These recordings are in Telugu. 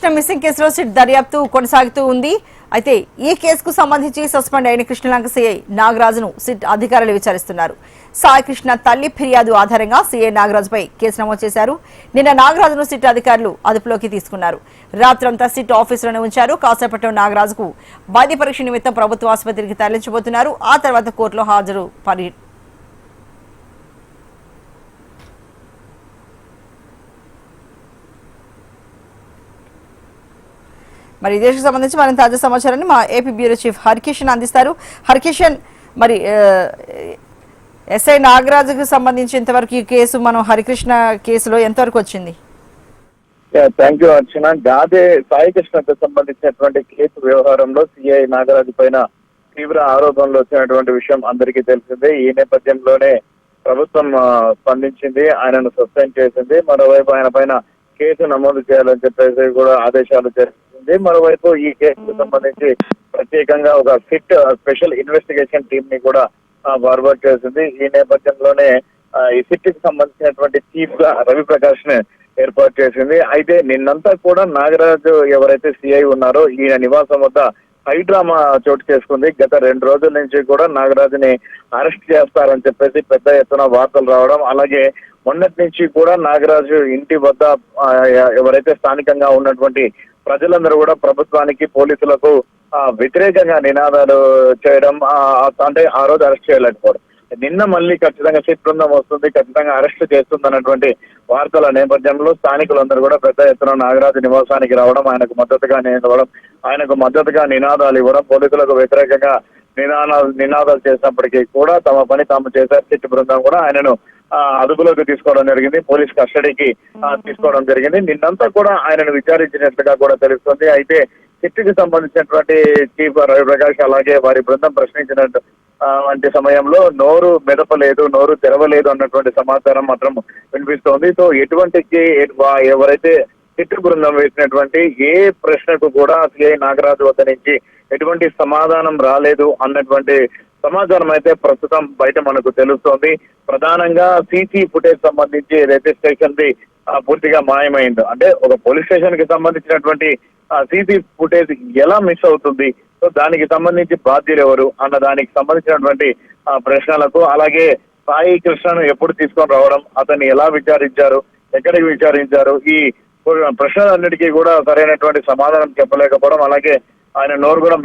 కృష్ణ మిస్సింగ్ కేసులో సిట్ దర్యాప్తు కొనసాగుతూ ఉంది. అయితే ఈ కేసుకు సంబంధించి సస్పెండ్ అయిన కృష్ణలంక సీఐ నాగరాజును సిట్ అధికారులు విచారిస్తున్నారు. సాయి కృష్ణ తల్లి ఫిర్యాదు ఆధారంగా సీఐ నాగరాజుపై కేసు నమోదు చేశారు. నిన్న నాగరాజును సిట్ అధికారులు అదుపులోకి తీసుకున్నారు. రాత్రంతా సిట్ ఆఫీసులోనే ఉంచారు. కాసేపట్లో నాగరాజుకు వైద్య పరీక్ష నిమిత్తం ప్రభుత్వ ఆసుపత్రికి తరలించబోతున్నారు. ఆ తర్వాత కోర్టులో హాజరు మరి దేశకు సంబంధించి మరింత తాజా సమాచారాన్ని మా ఏపీ బ్యూరో చీఫ్ హరికిషన్ అందిస్తారు. హరికిషన్, మరి ఎస్ఐ నాగరాజుకు సంబంధించి ఇంతవరకు ఈ కేసు మనం హరికృష్ణ కేసులో ఎంతవరకు వచ్చింది? థ్యాంక్ యూ అర్చన. గాదే సాయి కృష్ణకు సంబంధించినటువంటి కేసు వ్యవహారంలో సిఐ నాగరాజు పైన తీవ్ర ఆరోపణలు వచ్చినటువంటి విషయం అందరికీ తెలిసిందే. ఈ నేపథ్యంలోనే ప్రభుత్వం స్పందించింది, ఆయనను సస్పెండ్ చేసింది. మరోవైపు ఆయన పైన కేసు నమోదు చేయాలని చెప్పేసి కూడా ఆదేశాలు చేసింది. మరోవైపు ఈ కేసుకు సంబంధించి ప్రత్యేకంగా ఒక సిట్ స్పెషల్ ఇన్వెస్టిగేషన్ టీమ్ ని కూడా ఫార్వర్డ్ చేసింది. ఈ నేపథ్యంలోనే ఈ సిట్ కి సంబంధించినటువంటి చీఫ్ గా రవిప్రకాష్ ని ఏర్పాటు చేసింది. అయితే నిన్నంతా కూడా నాగరాజు ఎవరైతే సిఐ ఉన్నారో ఈయన నివాసం వద్ద హైడ్రామా చోటు చేసుకుంది. గత 2 రోజుల నుంచి కూడా నాగరాజుని అరెస్ట్ చేస్తారని చెప్పేసి పెద్ద ఎత్తున వార్తలు రావడం, అలాగే మొన్నటి నుంచి కూడా నాగరాజు ఇంటి వద్ద ఎవరైతే స్థానికంగా ఉన్నటువంటి ప్రజలందరూ కూడా ప్రభుత్వానికి పోలీసులకు వ్యతిరేకంగా నినాదాలు చేయడం, అంటే ఆ రోజు అరెస్ట్ చేయలేకపోవడం. నిన్న మళ్ళీ ఖచ్చితంగా సిట్ బృందం వస్తుంది, ఖచ్చితంగా అరెస్ట్ చేస్తుంది అన్నటువంటి వార్తల నేపథ్యంలో స్థానికులందరూ కూడా పెద్ద ఎత్తున నాగరాజు నివాసానికి రావడం, ఆయనకు మద్దతుగా నినాదాలు ఇవ్వడం, పోలీసులకు వ్యతిరేకంగా నినాదాలు చేసినప్పటికీ కూడా తమ పని తాము చేశారు. సిట్ బృందం కూడా ఆయనను అదుపులోకి తీసుకోవడం జరిగింది, పోలీస్ కస్టడీకి తీసుకోవడం జరిగింది. నిన్నంతా కూడా ఆయనను విచారించినట్లుగా కూడా తెలుస్తుంది. అయితే సిట్కి సంబంధించినటువంటి చీఫ్ రవిప్రకాష్ అలాగే వారి బృందం ప్రశ్నించినట్టు వంటి సమయంలో నోరు మెదపలేదు, నోరు తెరవలేదు అన్నటువంటి సమాచారం మాత్రం వినిపిస్తోంది. సో ఎవరైతే సిట్ బృందం వేసినటువంటి ఏ ప్రశ్నకు కూడా సిఐ నాగరాజు వద్ద నుంచి ఎటువంటి సమాధానం రాలేదు అన్నటువంటి సమాచారం అయితే ప్రస్తుతం బయట మనకు తెలుస్తోంది. ప్రధానంగా సీసీ ఫుటేజ్ సంబంధించి ఏదైతే స్టేషన్ ది పూర్తిగా మాయమైందో, అంటే ఒక పోలీస్ స్టేషన్ కి సంబంధించినటువంటి సీసీ ఫుటేజ్ ఎలా మిస్ అవుతుంది, సో దానికి సంబంధించి బాధ్యులు ఎవరు అన్న దానికి సంబంధించినటువంటి ప్రశ్నలకు, అలాగే సాయి కృష్ణను ఎప్పుడు తీసుకొని రావడం, అతన్ని ఎలా విచారించారు, ఎక్కడికి విచారించారు, ఈ ప్రశ్నలన్నిటికీ కూడా సరైనటువంటి సమాధానం చెప్పలేకపోవడం, అలాగే ఆయన నోరు కూడా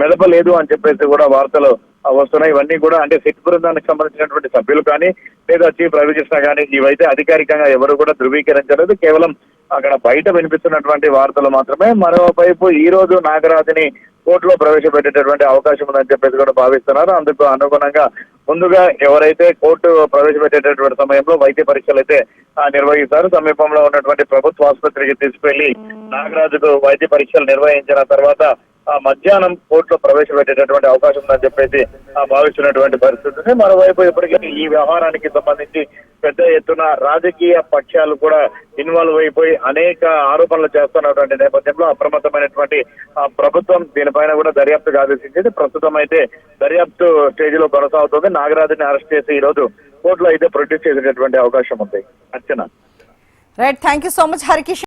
మెదపలేదు అని చెప్పేసి కూడా వార్తలు వస్తున్నాయి. ఇవన్నీ కూడా అంటే సిట్ బృందానికి సంబంధించినటువంటి సభ్యులు కానీ లేదా చీఫ్ రవికృష్ణ కానీ ఇవైతే అధికారికంగా ఎవరు కూడా ధృవీకరించలేదు, కేవలం అక్కడ బయట వినిపిస్తున్నటువంటి వార్తలు మాత్రమే. మరోవైపు ఈ రోజు నాగరాజుని కోర్టులో ప్రవేశపెట్టేటటువంటి అవకాశం ఉందని చెప్పేసి కూడా భావిస్తున్నారు. అందుకు అనుగుణంగా ముందుగా ఎవరైతే కోర్టు ప్రవేశపెట్టేటటువంటి సమయంలో వైద్య పరీక్షలు అయితే నిర్వహిస్తారు. సమీపంలో ఉన్నటువంటి ప్రభుత్వ ఆసుపత్రికి తీసుకెళ్లి నాగరాజుకు వైద్య పరీక్షలు నిర్వహించిన తర్వాత మధ్యాహ్నం కోర్టులో ప్రవేశపెట్టేటటువంటి అవకాశం ఉందని చెప్పేసి భావిస్తున్నటువంటి పరిస్థితి ఉంది. మరోవైపు ఇప్పటికే ఈ వ్యవహారానికి సంబంధించి పెద్ద ఎత్తున రాజకీయ పక్షాలు కూడా ఇన్వాల్వ్ అయిపోయి అనేక ఆరోపణలు చేస్తున్నటువంటి నేపథ్యంలో అప్రమత్తమైనటువంటి ప్రభుత్వం దీనిపైన కూడా దర్యాప్తుకు ఆదేశించింది. ప్రస్తుతం అయితే దర్యాప్తు స్టేజ్ లో కొనసాగుతుంది. నాగరాజుని అరెస్ట్ చేసి ఈ రోజు కోర్టులో అయితే ప్రొడ్యూస్ చేసేటటువంటి అవకాశం ఉంది. Archana. Right, thank you so much Harikishan.